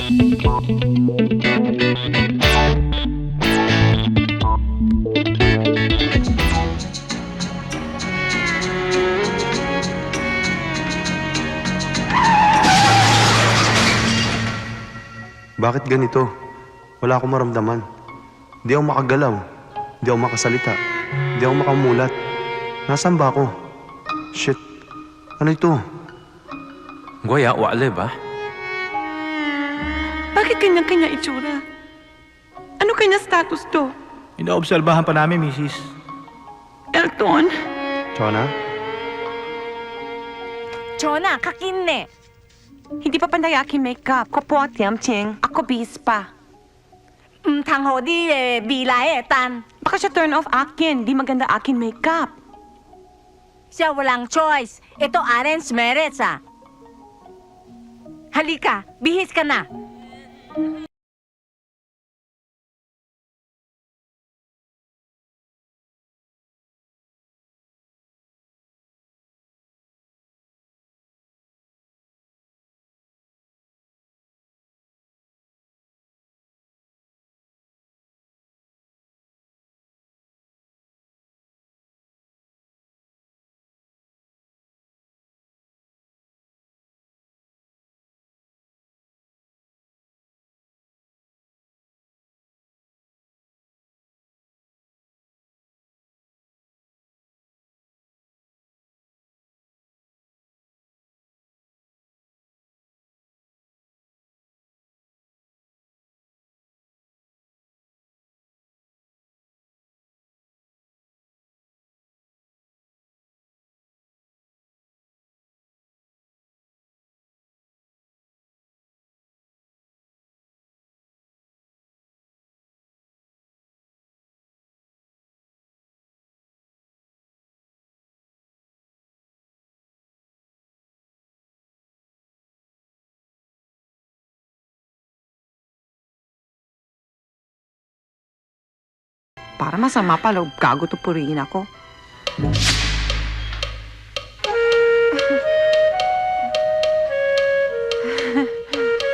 Bakit ganito? Wala akong maramdaman. Di ako makagalaw. Di ako makasalita. Di ako makamulat. Nasaan ba ako? Shit. Ano ito? Goya, wale ba? Bakit kanya-kanya itsura? Ano kanya status to? Inaobserbahan pa namin, misis. Elton? Chona? Chona, kakinne. Hindi pa panday aking makeup. Ko po tiamching. Ako bis pa. Tangho di bilae tan. Baka siya turn off akin. Di maganda aking makeup. Siya walang choice. Ito arrange marriage ah. Halika, bihis ka na. Para masama pa loob gago to purihin ako.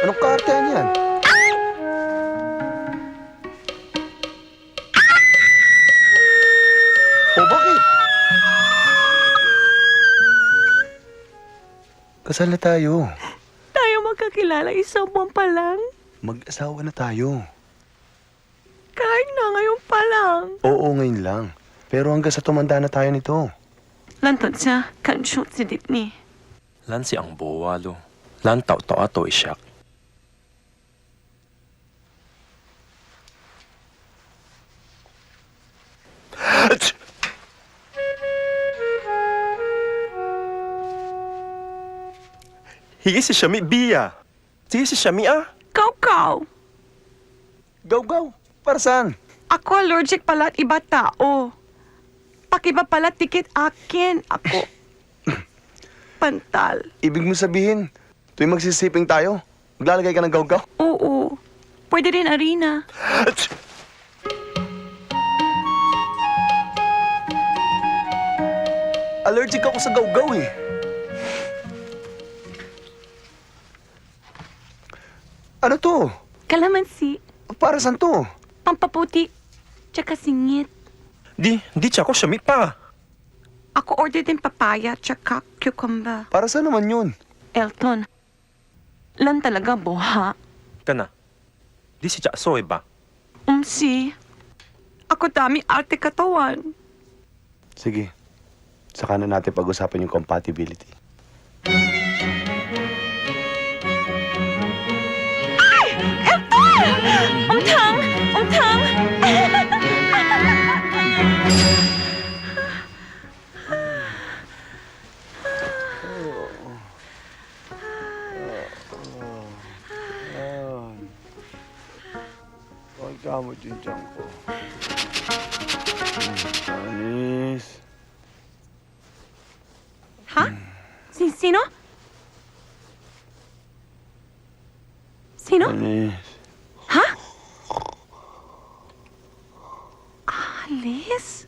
Anong kaartehan yan? O bakit? Kasal na tayo. Tayo magkakilala isang buwan pa lang. Mag-asawa na tayo. Kahit na ngayon pa lang. Oo, ngayon lang. Pero hanggang sa tumanda na tayo nito. Lantot siya. Kan-shoot si Ditni. Lan si ang bowalo. Lan tao ato isyak. Higi si Shami, Bia. Sige si Shami, ah. Kaw-kaw. Gaw-gaw. Para saan? Ako allergic pala at iba tao. Pakiba pala tikit akin. Ako. Pantal. Ibig mo sabihin, tuwing magsisiping tayo, maglalagay ka ng gaw-gaw? Oo. Pwede rin arena. Allergic ako sa gaw-gaw eh. Ano to? Kalamansi. Para saan to? Pampaputi. Tsaka singit. Di siya ako Shami pa. Ako order din papaya tsaka cucumber. Para saan naman yun? Elton. Lan talaga buha. Kana. Di si siya soy ba? Si. Ako dami arte katawan. Sige. Saka na natin pag-usapan yung compatibility. Umtang! Umtang! Huwag kamot yung tiyan ko. Anis. Ha? Sino? Sino? Anis. Ha? Alice?